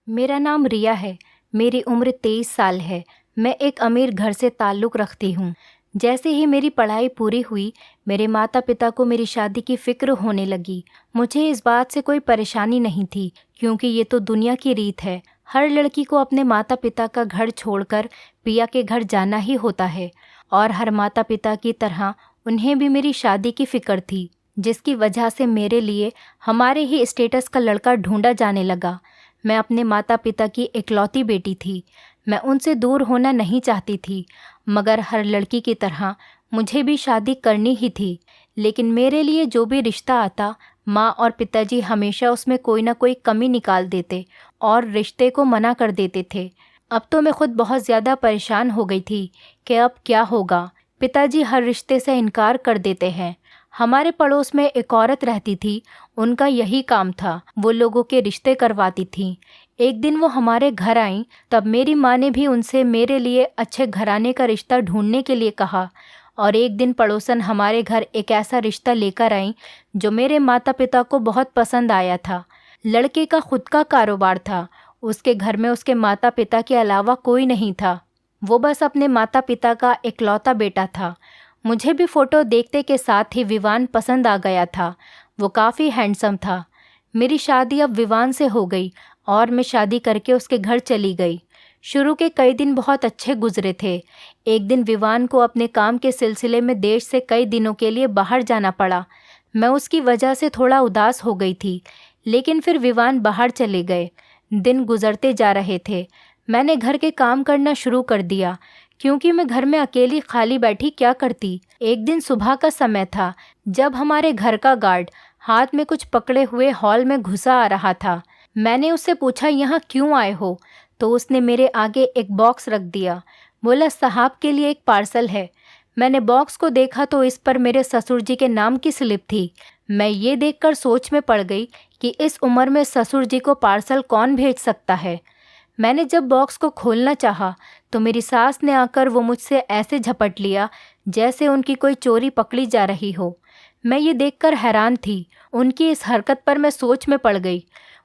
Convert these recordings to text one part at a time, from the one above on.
मेरा नाम रिया है। मेरी उम्र 23 साल है। मैं एक अमीर घर से ताल्लुक़ रखती हूँ। जैसे ही मेरी पढ़ाई पूरी हुई, मेरे माता पिता को मेरी शादी की फ़िक्र होने लगी। मुझे इस बात से कोई परेशानी नहीं थी, क्योंकि ये तो दुनिया की रीत है। हर लड़की को अपने माता पिता का घर छोड़कर पिया के घर जाना ही होता है, और हर माता पिता की तरह उन्हें भी मेरी शादी की फ़िक्र थी, जिसकी वजह से मेरे लिए हमारे ही स्टेटस का लड़का ढूंढा जाने लगा। मैं अपने माता पिता की इकलौती बेटी थी। मैं उनसे दूर होना नहीं चाहती थी, मगर हर लड़की की तरह मुझे भी शादी करनी ही थी। लेकिन मेरे लिए जो भी रिश्ता आता, माँ और पिताजी हमेशा उसमें कोई ना कोई कमी निकाल देते और रिश्ते को मना कर देते थे। अब तो मैं खुद बहुत ज़्यादा परेशान हो गई थी कि अब क्या होगा। पिताजी हर रिश्ते से इनकार कर देते हैं। हमारे पड़ोस में एक औरत रहती थी, उनका यही काम था, वो लोगों के रिश्ते करवाती थी। एक दिन वो हमारे घर आईं, तब मेरी माँ ने भी उनसे मेरे लिए अच्छे घराने का रिश्ता ढूंढने के लिए कहा। और एक दिन पड़ोसन हमारे घर एक ऐसा रिश्ता लेकर आईं जो मेरे माता पिता को बहुत पसंद आया था। लड़के का खुद का कारोबार था। उसके घर में उसके माता पिता के अलावा कोई नहीं था। वो बस अपने माता पिता का इकलौता बेटा था। मुझे भी फ़ोटो देखते के साथ ही विवान पसंद आ गया था। वो काफ़ी हैंडसम था। मेरी शादी अब विवान से हो गई और मैं शादी करके उसके घर चली गई। शुरू के कई दिन बहुत अच्छे गुजरे थे। एक दिन विवान को अपने काम के सिलसिले में देश से कई दिनों के लिए बाहर जाना पड़ा। मैं उसकी वजह से थोड़ा उदास हो गई थी, लेकिन फिर विवान बाहर चले गए। दिन गुजरते जा रहे थे। मैंने घर के काम करना शुरू कर दिया, क्योंकि मैं घर में अकेली खाली बैठी क्या करती। एक दिन सुबह का समय था, जब हमारे घर का गार्ड हाथ में कुछ पकड़े हुए हॉल में घुसा आ रहा था। मैंने उससे पूछा, यहाँ क्यों आए हो? तो उसने मेरे आगे एक बॉक्स रख दिया। बोला, साहब के लिए एक पार्सल है। मैंने बॉक्स को देखा तो इस पर मेरे ससुर जी के नाम की स्लिप थी। मैं ये देखकर सोच में पड़ गई कि इस उम्र में ससुर जी को पार्सल कौन भेज सकता है। मैंने जब बॉक्स को खोलना चाहा तो मेरी सास ने आकर वो मुझसे ऐसे झपट लिया जैसे उनकी कोई चोरी पकड़ी जा रही हो। मैं ये देखकर हैरान थी। उनकी इस हरकत पर मैं सोच में पड़ गई।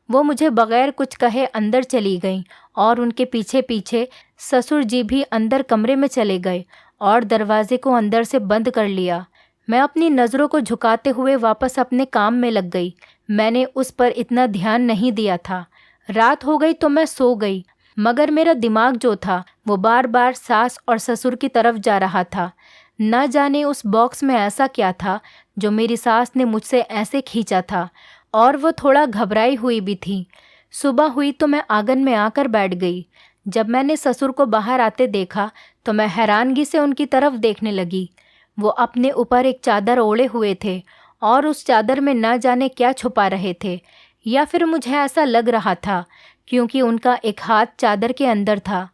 वो मुझे बगैर कुछ कहे अंदर चली गईं और उनके पीछे पीछे ससुर जी भी अंदर कमरे में चले गए और दरवाजे को अंदर से बंद कर लिया। मैं अपनी नज़रों को झुकाते हुए वापस अपने काम में लग गई। मैंने उस पर इतना ध्यान नहीं दिया था। रात हो गई तो मैं सो गई, मगर मेरा दिमाग जो था वो बार बार सास और ससुर की तरफ जा रहा था। न जाने उस बॉक्स में ऐसा क्या था जो मेरी सास ने मुझसे ऐसे खींचा था, और वो थोड़ा घबराई हुई भी थी। सुबह हुई तो मैं आंगन में आकर बैठ गई। जब मैंने ससुर को बाहर आते देखा तो मैं हैरानगी से उनकी तरफ देखने लगी। वो अपने ऊपर एक चादर ओढ़े हुए थे और उस चादर में न जाने क्या छुपा रहे थे, या फिर मुझे ऐसा लग रहा था, क्योंकि उनका एक हाथ चादर के अंदर था।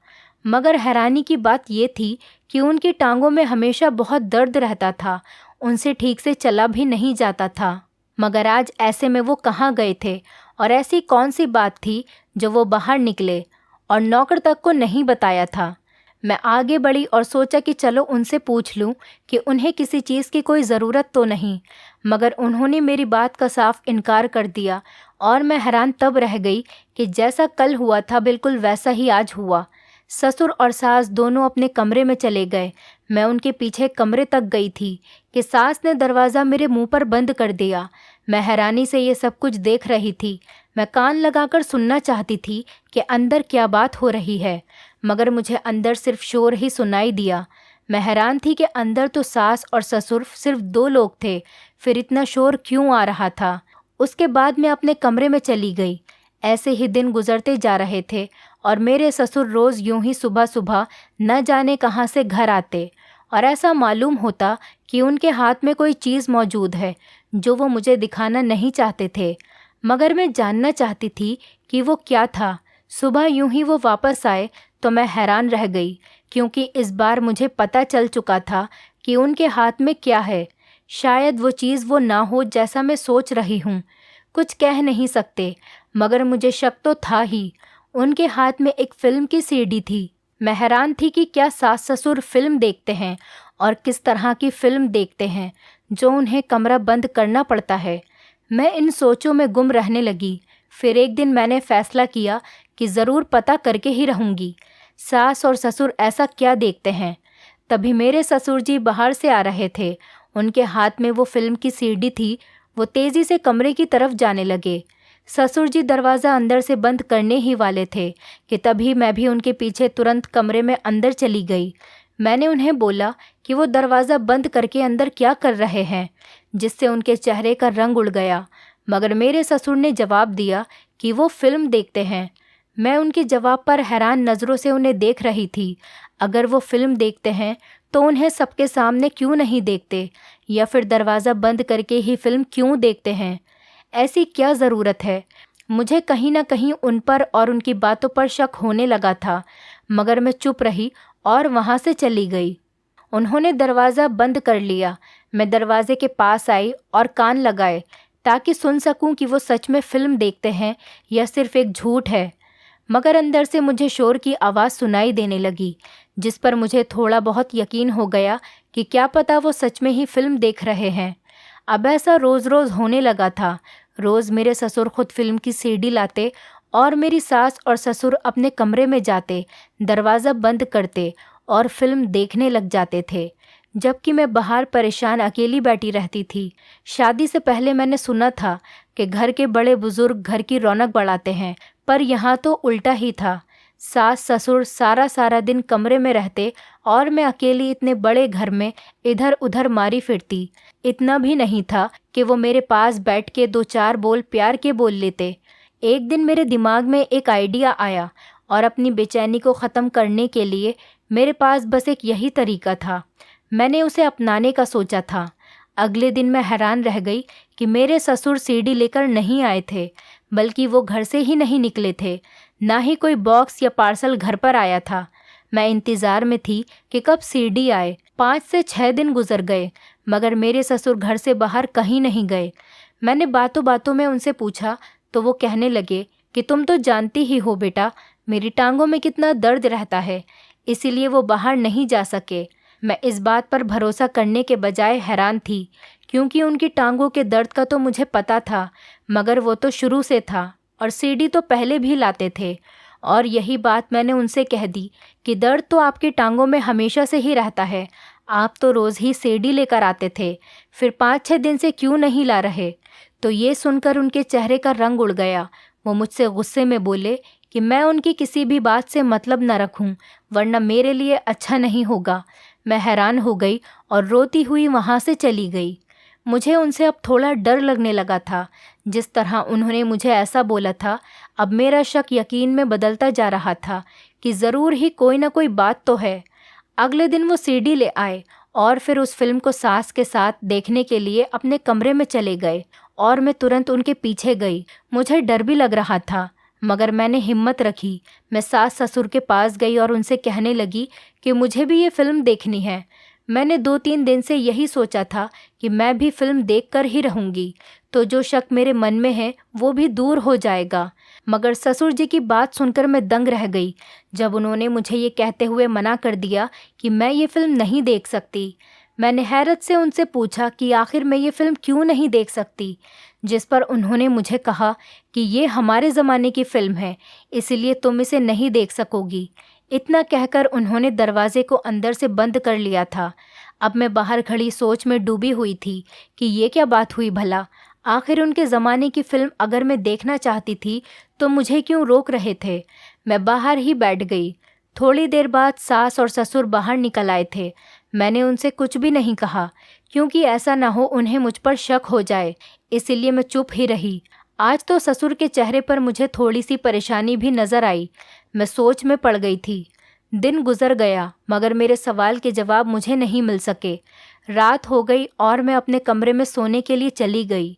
मगर हैरानी की बात ये थी कि उनकी टांगों में हमेशा बहुत दर्द रहता था। उनसे ठीक से चला भी नहीं जाता था। मगर आज ऐसे में वो कहाँ गए थे, और ऐसी कौन सी बात थी जो वो बाहर निकले और नौकर तक को नहीं बताया था। मैं आगे बढ़ी और सोचा कि चलो उनसे पूछ लूं कि उन्हें किसी चीज़ की कोई ज़रूरत तो नहीं, मगर उन्होंने मेरी बात का साफ इनकार कर दिया। और मैं हैरान तब रह गई कि जैसा कल हुआ था बिल्कुल वैसा ही आज हुआ। ससुर और सास दोनों अपने कमरे में चले गए। मैं उनके पीछे कमरे तक गई थी कि सास ने दरवाज़ा मेरे मुंह पर बंद कर दिया। मैं हैरानी से ये सब कुछ देख रही थी। मैं कान लगाकर सुनना चाहती थी कि अंदर क्या बात हो रही है, मगर मुझे अंदर सिर्फ शोर ही सुनाई दिया। मैं हैरान थी कि अंदर तो सास और ससुर सिर्फ 2 लोग थे, फिर इतना शोर क्यों आ रहा था। उसके बाद मैं अपने कमरे में चली गई। ऐसे ही दिन गुजरते जा रहे थे और मेरे ससुर रोज़ यूं ही सुबह सुबह न जाने कहाँ से घर आते, और ऐसा मालूम होता कि उनके हाथ में कोई चीज़ मौजूद है जो वो मुझे दिखाना नहीं चाहते थे, मगर मैं जानना चाहती थी कि वो क्या था। सुबह यूं ही वो वापस आए तो मैं हैरान रह गई, क्योंकि इस बार मुझे पता चल चुका था कि उनके हाथ में क्या है। शायद वो चीज़ वो ना हो जैसा मैं सोच रही हूँ। कुछ कह नहीं सकते, मगर मुझे शक तो था ही। उनके हाथ में एक फ़िल्म की सीडी थी। मैं हैरान थी कि क्या सास ससुर फ़िल्म देखते हैं, और किस तरह की फ़िल्म देखते हैं जो उन्हें कमरा बंद करना पड़ता है। मैं इन सोचों में गुम रहने लगी। फिर एक दिन मैंने फ़ैसला किया कि ज़रूर पता करके ही रहूँगी सास और ससुर ऐसा क्या देखते हैं। तभी मेरे ससुर जी बाहर से आ रहे थे। उनके हाथ में वो फिल्म की सीडी थी। वो तेज़ी से कमरे की तरफ जाने लगे। ससुर जी दरवाज़ा अंदर से बंद करने ही वाले थे कि तभी मैं भी उनके पीछे तुरंत कमरे में अंदर चली गई। मैंने उन्हें बोला कि वो दरवाज़ा बंद करके अंदर क्या कर रहे हैं, जिससे उनके चेहरे का रंग उड़ गया। मगर मेरे ससुर ने जवाब दिया कि वो फिल्म देखते हैं। मैं उनके जवाब पर हैरान नज़रों से उन्हें देख रही थी। अगर वो फिल्म देखते हैं तो उन्हें सबके सामने क्यों नहीं देखते, या फिर दरवाज़ा बंद करके ही फिल्म क्यों देखते हैं? ऐसी क्या ज़रूरत है? मुझे कहीं ना कहीं उन पर और उनकी बातों पर शक होने लगा था, मगर मैं चुप रही और वहाँ से चली गई। उन्होंने दरवाज़ा बंद कर लिया। मैं दरवाजे के पास आई और कान लगाए ताकि सुन सकूं कि वो सच में फ़िल्म देखते हैं या सिर्फ एक झूठ है। मगर अंदर से मुझे शोर की आवाज़ सुनाई देने लगी, जिस पर मुझे थोड़ा बहुत यकीन हो गया कि क्या पता वो सच में ही फ़िल्म देख रहे हैं। अब ऐसा रोज़ रोज़ होने लगा था। रोज़ मेरे ससुर खुद फिल्म की सीडी लाते और मेरी सास और ससुर अपने कमरे में जाते, दरवाज़ा बंद करते और फिल्म देखने लग जाते थे, जबकि मैं बाहर परेशान अकेली बैठी रहती थी। शादी से पहले मैंने सुना था कि घर के बड़े बुजुर्ग घर की रौनक बढ़ाते हैं, पर यहाँ तो उल्टा ही था। सास ससुर सारा सारा दिन कमरे में रहते और मैं अकेली इतने बड़े घर में इधर उधर मारी फिरती। इतना भी नहीं था कि वो मेरे पास बैठ के दो चार बोल प्यार के बोल लेते। एक दिन मेरे दिमाग में एक आइडिया आया और अपनी बेचैनी को ख़त्म करने के लिए मेरे पास बस एक यही तरीका था। मैंने उसे अपनाने का सोचा था। अगले दिन मैं हैरान रह गई कि मेरे ससुर सीडी लेकर नहीं आए थे, बल्कि वो घर से ही नहीं निकले थे। ना ही कोई बॉक्स या पार्सल घर पर आया था। मैं इंतज़ार में थी कि कब सीडी आए। 5 से 6 दिन गुजर गए, मगर मेरे ससुर घर से बाहर कहीं नहीं गए। मैंने बातों बातों में उनसे पूछा तो वो कहने लगे कि तुम तो जानती ही हो बेटा, मेरी टांगों में कितना दर्द रहता है, इसीलिए वो बाहर नहीं जा सके। मैं इस बात पर भरोसा करने के बजाय हैरान थी, क्योंकि उनकी टांगों के दर्द का तो मुझे पता था, मगर वो तो शुरू से था और सीडी तो पहले भी लाते थे। और यही बात मैंने उनसे कह दी कि दर्द तो आपकी टांगों में हमेशा से ही रहता है, आप तो रोज़ ही सीडी लेकर आते थे, फिर 5-6 दिन से क्यों नहीं ला रहे? तो ये सुनकर उनके चेहरे का रंग उड़ गया। वो मुझसे गुस्से में बोले कि मैं उनकी किसी भी बात से मतलब न रखूं, वरना मेरे लिए अच्छा नहीं होगा। मैं हैरान हो गई और रोती हुई वहाँ से चली गई। मुझे उनसे अब थोड़ा डर लगने लगा था। जिस तरह उन्होंने मुझे ऐसा बोला था, अब मेरा शक यकीन में बदलता जा रहा था कि ज़रूर ही कोई ना कोई बात तो है। अगले दिन वो सीडी ले आए और फिर उस फिल्म को सास के साथ देखने के लिए अपने कमरे में चले गए और मैं तुरंत उनके पीछे गई। मुझे डर भी लग रहा था, मगर मैंने हिम्मत रखी। मैं सास ससुर के पास गई और उनसे कहने लगी कि मुझे भी ये फ़िल्म देखनी है। मैंने 2-3 दिन से यही सोचा था कि मैं भी फ़िल्म देखकर ही रहूँगी, तो जो शक मेरे मन में है वो भी दूर हो जाएगा। मगर ससुर जी की बात सुनकर मैं दंग रह गई, जब उन्होंने मुझे ये कहते हुए मना कर दिया कि मैं ये फ़िल्म नहीं देख सकती। मैंने हैरत से उनसे पूछा कि आखिर मैं ये फ़िल्म क्यों नहीं देख सकती, जिस पर उन्होंने मुझे कहा कि ये हमारे ज़माने की फ़िल्म है, इसलिए तुम इसे नहीं देख सकोगी। इतना कहकर उन्होंने दरवाजे को अंदर से बंद कर लिया था। अब मैं बाहर खड़ी सोच में डूबी हुई थी कि ये क्या बात हुई भला। आखिर उनके ज़माने की फ़िल्म अगर मैं देखना चाहती थी तो मुझे क्यों रोक रहे थे। मैं बाहर ही बैठ गई। थोड़ी देर बाद सास और ससुर बाहर निकल आए थे। मैंने उनसे कुछ भी नहीं कहा, क्योंकि ऐसा ना हो उन्हें मुझ पर शक हो जाए, इसीलिए मैं चुप ही रही। आज तो ससुर के चेहरे पर मुझे थोड़ी सी परेशानी भी नज़र आई। मैं सोच में पड़ गई थी। दिन गुजर गया, मगर मेरे सवाल के जवाब मुझे नहीं मिल सके। रात हो गई और मैं अपने कमरे में सोने के लिए चली गई।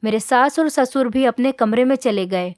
मेरे सास और ससुर भी अपने कमरे में चले गए।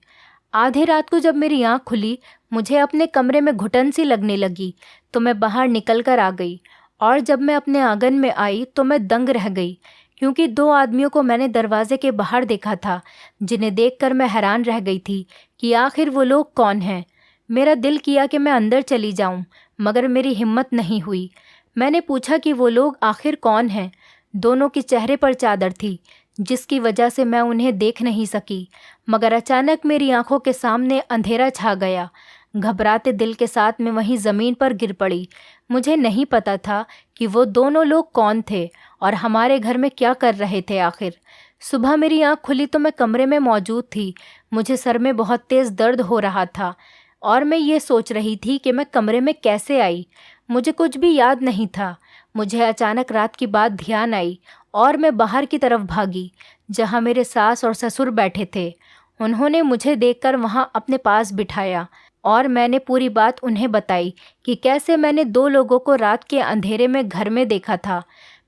आधी रात को जब मेरी आँख खुली, मुझे अपने कमरे में घुटन सी लगने लगी, तो मैं बाहर निकल कर आ गई। और जब मैं अपने आंगन में आई तो मैं दंग रह गई, क्योंकि 2 आदमियों को मैंने दरवाजे के बाहर देखा था, जिन्हें देखकर मैं हैरान रह गई थी कि आखिर वो लोग कौन हैं। मेरा दिल किया कि मैं अंदर चली जाऊं, मगर मेरी हिम्मत नहीं हुई। मैंने पूछा कि वो लोग आखिर कौन हैं। दोनों के चेहरे पर चादर थी, जिसकी वजह से मैं उन्हें देख नहीं सकी। मगर अचानक मेरी आंखों के सामने अंधेरा छा गया। घबराते दिल के साथ मैं वहीं ज़मीन पर गिर पड़ी। मुझे नहीं पता था कि वो दोनों लोग कौन थे और हमारे घर में क्या कर रहे थे आखिर। सुबह मेरी आंख खुली तो मैं कमरे में मौजूद थी। मुझे सर में बहुत तेज़ दर्द हो रहा था और मैं ये सोच रही थी कि मैं कमरे में कैसे आई। मुझे कुछ भी याद नहीं था। मुझे अचानक रात की बात ध्यान आई और मैं बाहर की तरफ भागी, जहाँ मेरे सास और ससुर बैठे थे। उन्होंने मुझे देखकर वहाँ अपने पास बिठाया और मैंने पूरी बात उन्हें बताई कि कैसे मैंने दो लोगों को रात के अंधेरे में घर में देखा था।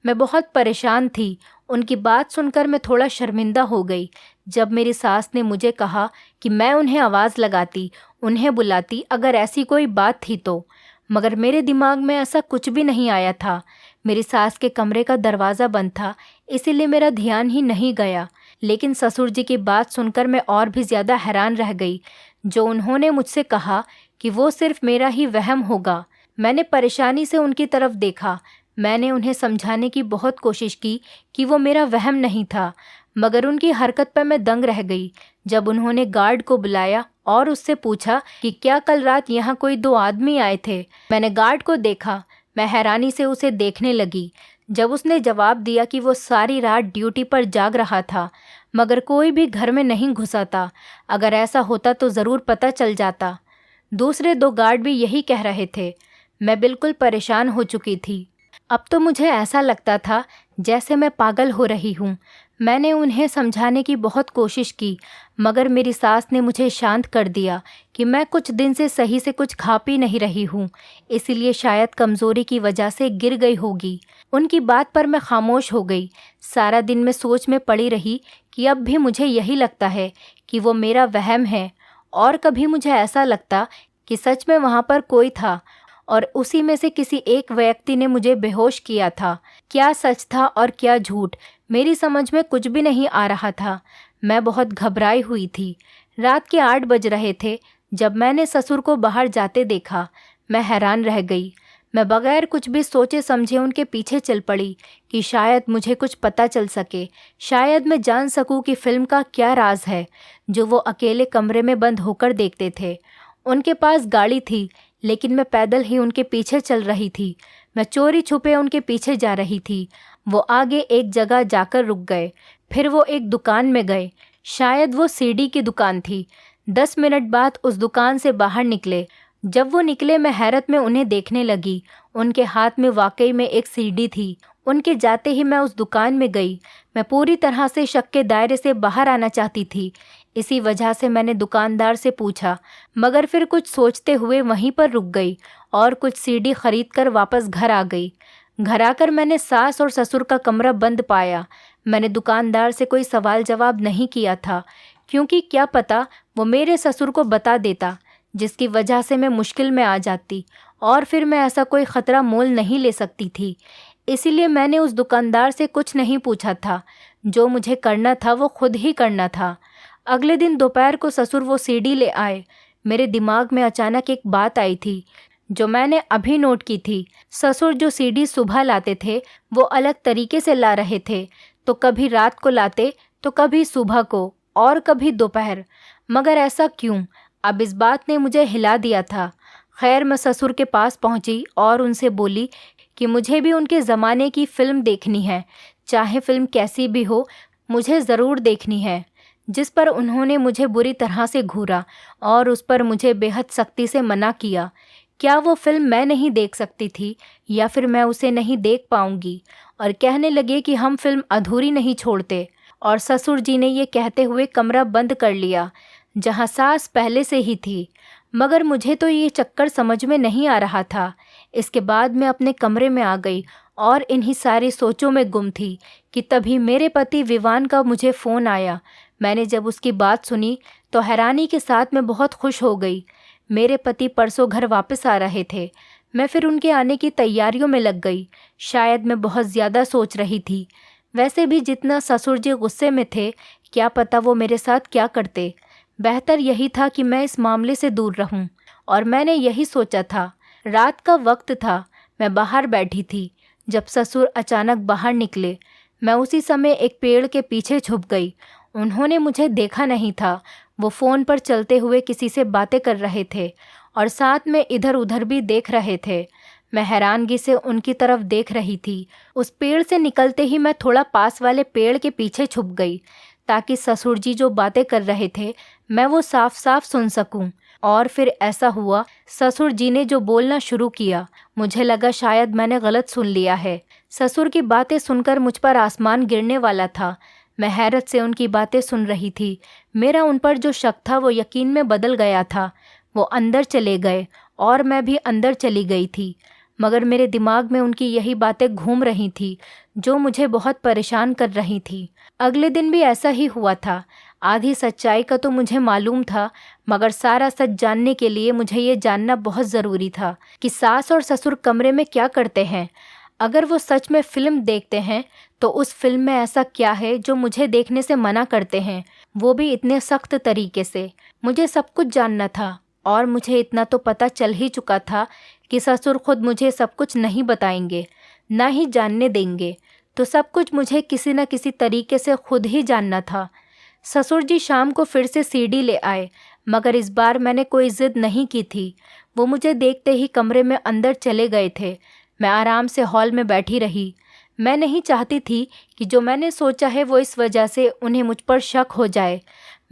मैं बहुत परेशान थी। उनकी बात सुनकर मैं थोड़ा शर्मिंदा हो गई। जब मेरी सास ने मुझे कहा कि मैं उन्हें आवाज़ लगाती, उन्हें बुलाती अगर ऐसी कोई बात थी तो, मगर मेरे दिमाग में ऐसा कुछ भी नहीं आया था। मेरी सास के कमरे का दरवाज़ा बंद था, इसीलिए मेरा ध्यान ही नहीं गया। लेकिन ससुर जी की बात सुनकर मैं और भी ज़्यादा हैरान रह गई। जो उन्होंने मुझसे कहा कि वो सिर्फ मेरा ही वहम होगा। मैंने परेशानी से उनकी तरफ देखा। मैंने उन्हें समझाने की बहुत कोशिश की कि वो मेरा वहम नहीं था, मगर उनकी हरकत पर मैं दंग रह गई। जब उन्होंने गार्ड को बुलाया और उससे पूछा कि क्या कल रात यहाँ कोई दो आदमी आए थे। मैंने गार्ड को देखा। मैं हैरानी से उसे देखने लगी। जब उसने जवाब दिया कि वो सारी रात ड्यूटी पर जाग रहा था, मगर कोई भी घर में नहीं घुसा था। अगर ऐसा होता तो ज़रूर पता चल जाता। दूसरे दो गार्ड भी यही कह रहे थे। मैं बिल्कुल परेशान हो चुकी थी। अब तो मुझे ऐसा लगता था जैसे मैं पागल हो रही हूँ। मैंने उन्हें समझाने की बहुत कोशिश की, मगर मेरी सास ने मुझे शांत कर दिया कि मैं कुछ दिन से सही से कुछ खा पी नहीं रही हूँ, इसीलिए शायद कमज़ोरी की वजह से गिर गई होगी। उनकी बात पर मैं खामोश हो गई। सारा दिन मैं सोच में पड़ी रही कि अब भी मुझे यही लगता है कि वो मेरा वहम है, और कभी मुझे ऐसा लगता कि सच में वहाँ पर कोई था और उसी में से किसी एक व्यक्ति ने मुझे बेहोश किया था। क्या सच था और क्या झूठ, मेरी समझ में कुछ भी नहीं आ रहा था। मैं बहुत घबराई हुई थी। रात के 8 बज रहे थे जब मैंने ससुर को बाहर जाते देखा। मैं हैरान रह गई। मैं बगैर कुछ भी सोचे समझे उनके पीछे चल पड़ी कि शायद मुझे कुछ पता चल सके, शायद मैं जान सकूं कि फिल्म का क्या राज है जो वो अकेले कमरे में बंद होकर देखते थे। उनके पास गाड़ी थी, लेकिन मैं पैदल ही उनके पीछे चल रही थी। मैं चोरी छुपे उनके पीछे जा रही थी। वो आगे एक जगह जाकर रुक गए, फिर वो एक दुकान में गए। शायद वो सीडी की दुकान थी। 10 मिनट बाद उस दुकान से बाहर निकले। जब वो निकले मैं हैरत में उन्हें देखने लगी। उनके हाथ में वाकई में एक सीडी थी। उनके जाते ही मैं उस दुकान में गई। मैं पूरी तरह से शक के दायरे से बाहर आना चाहती थी। इसी वजह से मैंने दुकानदार से पूछा, मगर फिर कुछ सोचते हुए वहीं पर रुक गई और कुछ सीडी खरीद कर वापस घर आ गई। घर आकर मैंने सास और ससुर का कमरा बंद पाया। मैंने दुकानदार से कोई सवाल जवाब नहीं किया था, क्योंकि क्या पता वो मेरे ससुर को बता देता, जिसकी वजह से मैं मुश्किल में आ जाती और फिर मैं ऐसा कोई ख़तरा मोल नहीं ले सकती थी। इसीलिए मैंने उस दुकानदार से कुछ नहीं पूछा था। जो मुझे करना था वो खुद ही करना था। अगले दिन दोपहर को ससुर वो सीडी ले आए। मेरे दिमाग में अचानक एक बात आई थी जो मैंने अभी नोट की थी। ससुर जो सीडी सुबह लाते थे वो अलग तरीके से ला रहे थे। तो कभी रात को लाते, तो कभी सुबह को और कभी दोपहर। मगर ऐसा क्यों? अब इस बात ने मुझे हिला दिया था। खैर, मैं ससुर के पास पहुंची और उनसे बोली कि मुझे भी उनके ज़माने की फ़िल्म देखनी है, चाहे फ़िल्म कैसी भी हो, मुझे ज़रूर देखनी है। जिस पर उन्होंने मुझे बुरी तरह से घूरा और उस पर मुझे बेहद सख्ती से मना किया। क्या वो फ़िल्म मैं नहीं देख सकती थी या फिर मैं उसे नहीं देख पाऊंगी? और कहने लगे कि हम फ़िल्म अधूरी नहीं छोड़ते। और ससुर जी ने ये कहते हुए कमरा बंद कर लिया, जहाँ सास पहले से ही थी। मगर मुझे तो ये चक्कर समझ में नहीं आ रहा था। इसके बाद मैं अपने कमरे में आ गई और इन्हीं सारी सोचों में गुम थी कि तभी मेरे पति विवान का मुझे फ़ोन आया। मैंने जब उसकी बात सुनी तो हैरानी के साथ मैं बहुत खुश हो गई। मेरे पति परसों घर वापस आ रहे थे। मैं फिर उनके आने की तैयारियों में लग गई। शायद मैं बहुत ज़्यादा सोच रही थी। वैसे भी जितना ससुर जी गुस्से में थे, क्या पता वो मेरे साथ क्या करते। बेहतर यही था कि मैं इस मामले से दूर रहूं, और मैंने यही सोचा था। रात का वक्त था। मैं बाहर बैठी थी जब ससुर अचानक बाहर निकले। मैं उसी समय एक पेड़ के पीछे छुप गई। उन्होंने मुझे देखा नहीं था। वो फ़ोन पर चलते हुए किसी से बातें कर रहे थे और साथ में इधर उधर भी देख रहे थे। मैं हैरानगी से उनकी तरफ देख रही थी। उस पेड़ से निकलते ही मैं थोड़ा पास वाले पेड़ के पीछे छुप गई ताकि ससुर जी जो बातें कर रहे थे मैं वो साफ साफ सुन सकूं। और फिर ऐसा हुआ, ससुर जी ने जो बोलना शुरू किया, मुझे लगा शायद मैंने गलत सुन लिया है। ससुर की बातें सुनकर मुझ पर आसमान गिरने वाला था। मैं हैरत से उनकी बातें सुन रही थी। मेरा उन पर जो शक था वो यकीन में बदल गया था। वो अंदर चले गए और मैं भी अंदर चली गई थी, मगर मेरे दिमाग में उनकी यही बातें घूम रही थी जो मुझे बहुत परेशान कर रही थी। अगले दिन भी ऐसा ही हुआ था। आधी सच्चाई का तो मुझे मालूम था, मगर सारा सच जानने के लिए मुझे ये जानना बहुत ज़रूरी था कि सास और ससुर कमरे में क्या करते हैं। अगर वो सच में फ़िल्म देखते हैं तो उस फिल्म में ऐसा क्या है जो मुझे देखने से मना करते हैं, वो भी इतने सख्त तरीके से। मुझे सब कुछ जानना था और मुझे इतना तो पता चल ही चुका था कि ससुर खुद मुझे सब कुछ नहीं बताएंगे, ना ही जानने देंगे। तो सब कुछ मुझे किसी न किसी तरीके से खुद ही जानना था। ससुर जी शाम को फिर से सीडी ले आए, मगर इस बार मैंने कोई ज़िद नहीं की थी। वो मुझे देखते ही कमरे में अंदर चले गए थे। मैं आराम से हॉल में बैठी रही। मैं नहीं चाहती थी कि जो मैंने सोचा है वो इस वजह से उन्हें मुझ पर शक हो जाए।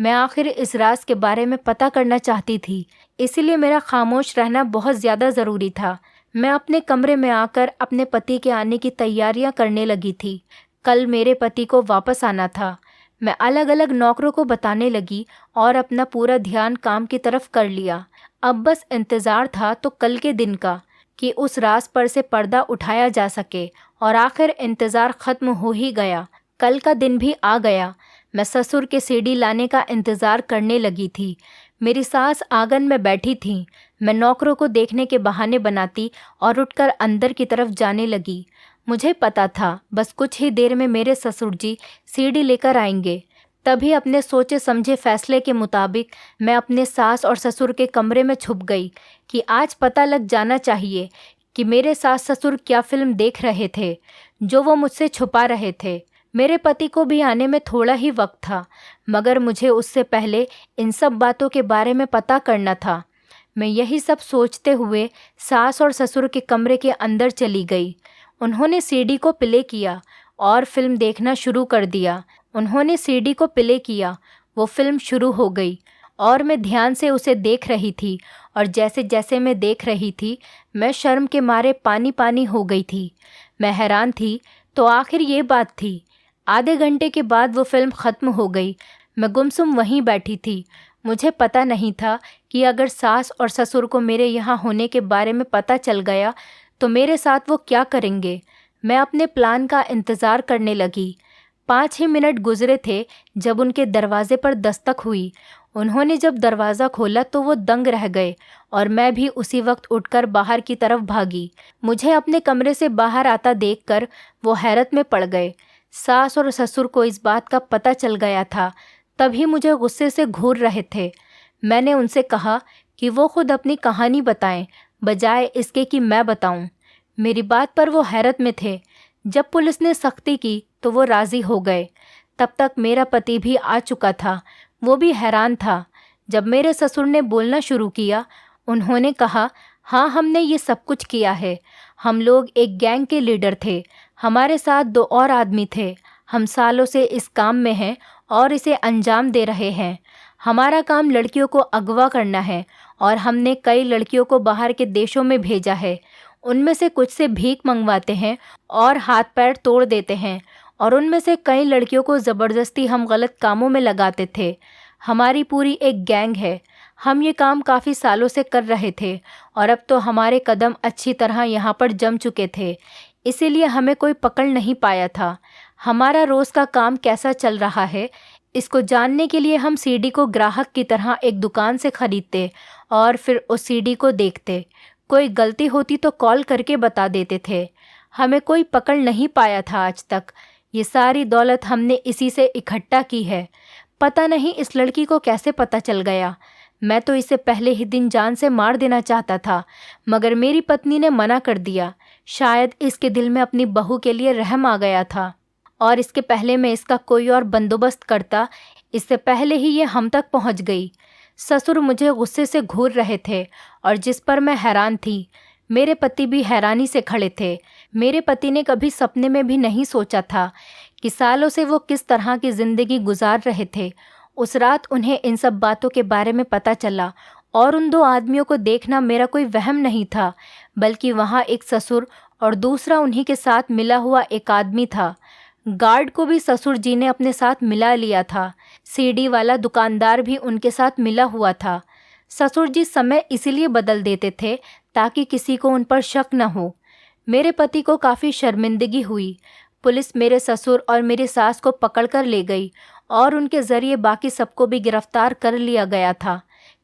मैं आखिर इस राज के बारे में पता करना चाहती थी, इसीलिए मेरा खामोश रहना बहुत ज़्यादा ज़रूरी था। मैं अपने कमरे में आकर अपने पति के आने की तैयारियां करने लगी थी। कल मेरे पति को वापस आना था। मैं अलग अलग नौकरों को बताने लगी और अपना पूरा ध्यान काम की तरफ कर लिया। अब बस इंतज़ार था तो कल के दिन का कि उस राज पर से पर्दा उठाया जा सके, और आखिर इंतज़ार ख़त्म हो ही गया। कल का दिन भी आ गया। मैं ससुर के सीडी लाने का इंतज़ार करने लगी थी। मेरी सास आंगन में बैठी थी। मैं नौकरों को देखने के बहाने बनाती और उठकर अंदर की तरफ जाने लगी। मुझे पता था बस कुछ ही देर में मेरे ससुर जी सीडी लेकर आएंगे। तभी अपने सोचे समझे फैसले के मुताबिक मैं अपने सास और ससुर के कमरे में छुप गई कि आज पता लग जाना चाहिए कि मेरे सास ससुर क्या फिल्म देख रहे थे जो वो मुझसे छुपा रहे थे। मेरे पति को भी आने में थोड़ा ही वक्त था, मगर मुझे उससे पहले इन सब बातों के बारे में पता करना था। मैं यही सब सोचते हुए सास और ससुर के कमरे के अंदर चली गई। उन्होंने सीडी को प्ले किया और फिल्म देखना शुरू कर दिया। उन्होंने सीडी को प्ले किया, वो फिल्म शुरू हो गई और मैं ध्यान से उसे देख रही थी। और जैसे जैसे मैं देख रही थी मैं शर्म के मारे पानी पानी हो गई थी। मैं हैरान थी तो आखिर ये बात थी। आधे घंटे के बाद वो फिल्म ख़त्म हो गई। मैं गुमसुम वहीं बैठी थी। मुझे पता नहीं था कि अगर सास और ससुर को मेरे यहाँ होने के बारे में पता चल गया तो मेरे साथ वो क्या करेंगे। मैं अपने प्लान का इंतज़ार करने लगी। 5 ही मिनट गुजरे थे जब उनके दरवाजे पर दस्तक हुई। उन्होंने जब दरवाज़ा खोला तो वो दंग रह गए और मैं भी उसी वक्त उठकर बाहर की तरफ भागी। मुझे अपने कमरे से बाहर आता देखकर वो हैरत में पड़ गए। सास और ससुर को इस बात का पता चल गया था, तभी मुझे गुस्से से घूर रहे थे। मैंने उनसे कहा कि वो खुद अपनी कहानी बताएं, बजाय इसके कि मैं बताऊं। मेरी बात पर वो हैरत में थे। जब पुलिस ने सख्ती की तो वो राज़ी हो गए। तब तक मेरा पति भी आ चुका था। वो भी हैरान था। जब मेरे ससुर ने बोलना शुरू किया, उन्होंने कहा, हाँ, हमने ये सब कुछ किया है। हम लोग एक गैंग के लीडर थे। हमारे साथ 2 और आदमी थे। हम सालों से इस काम में हैं और इसे अंजाम दे रहे हैं। हमारा काम लड़कियों को अगवा करना है और हमने कई लड़कियों को बाहर के देशों में भेजा है। उनमें से कुछ से भीख मंगवाते हैं और हाथ पैर तोड़ देते हैं, और उनमें से कई लड़कियों को ज़बरदस्ती हम गलत कामों में लगाते थे। हमारी पूरी एक गैंग है। हम ये काम काफ़ी सालों से कर रहे थे और अब तो हमारे कदम अच्छी तरह यहाँ पर जम चुके थे, इसीलिए हमें कोई पकड़ नहीं पाया था। हमारा रोज़ का काम कैसा चल रहा है इसको जानने के लिए हम सीडी को ग्राहक की तरह एक दुकान से ख़रीदते और फिर उस सीडी को देखते। कोई गलती होती तो कॉल करके बता देते थे। हमें कोई पकड़ नहीं पाया था आज तक। ये सारी दौलत हमने इसी से इकट्ठा की है। पता नहीं इस लड़की को कैसे पता चल गया। मैं तो इसे पहले ही दिन जान से मार देना चाहता था, मगर मेरी पत्नी ने मना कर दिया। शायद इसके दिल में अपनी बहू के लिए रहम आ गया था और इसके पहले मैं इसका कोई और बंदोबस्त करता, इससे पहले ही ये हम तक पहुंच गई। ससुर मुझे गुस्से से घूर रहे थे और जिस पर मैं हैरान थी। मेरे पति भी हैरानी से खड़े थे। मेरे पति ने कभी सपने में भी नहीं सोचा था कि सालों से वो किस तरह की ज़िंदगी गुजार रहे थे। उस रात उन्हें इन सब बातों के बारे में पता चला और उन 2 आदमियों को देखना मेरा कोई वहम नहीं था, बल्कि वहाँ एक ससुर और दूसरा उन्हीं के साथ मिला हुआ एक आदमी था। गार्ड को भी ससुर जी ने अपने साथ मिला लिया था। सीढ़ी वाला दुकानदार भी उनके साथ मिला हुआ था। ससुर जी समय इसीलिए बदल देते थे ताकि किसी को उन पर शक न हो। मेरे पति को काफ़ी शर्मिंदगी हुई। पुलिस मेरे ससुर और मेरी सास को पकड़ कर ले गई और उनके ज़रिए बाकी सबको भी गिरफ्तार कर लिया गया था।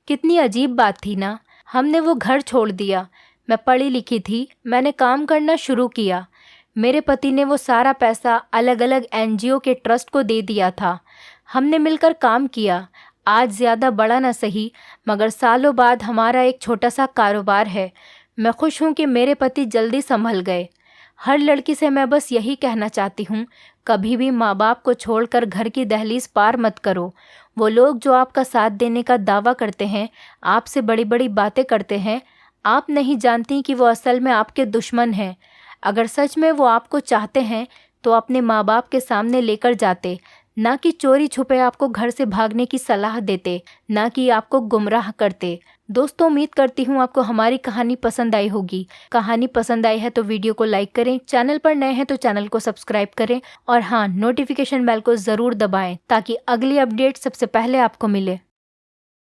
कितनी अजीब बात थी ना। हमने वो घर छोड़ दिया। मैं पढ़ी लिखी थी, मैंने काम करना शुरू किया। मेरे पति ने वो सारा पैसा अलग अलग एनजीओ के ट्रस्ट को दे दिया था। हमने मिलकर काम किया। आज ज़्यादा बड़ा ना सही, मगर सालों बाद हमारा एक छोटा सा कारोबार है। मैं खुश हूँ कि मेरे पति जल्दी संभल गए। हर लड़की से मैं बस यही कहना चाहती हूँ, कभी भी माँ बाप को छोड़कर घर की दहलीज पार मत करो। वो लोग जो आपका साथ देने का दावा करते हैं, आपसे बड़ी बड़ी बातें करते हैं, आप नहीं जानती कि वो असल में आपके दुश्मन हैं। अगर सच में वो आपको चाहते हैं तो अपने माँ बाप के सामने लेकर जाते, ना कि चोरी छुपे आपको घर से भागने की सलाह देते, ना कि आपको गुमराह करते। दोस्तों, उम्मीद करती हूँ आपको हमारी कहानी पसंद आई होगी। कहानी पसंद आई है तो वीडियो को लाइक करें, चैनल पर नए हैं तो चैनल को सब्सक्राइब करें और हाँ, नोटिफिकेशन बेल को ज़रूर दबाएं ताकि अगली अपडेट सबसे पहले आपको मिले।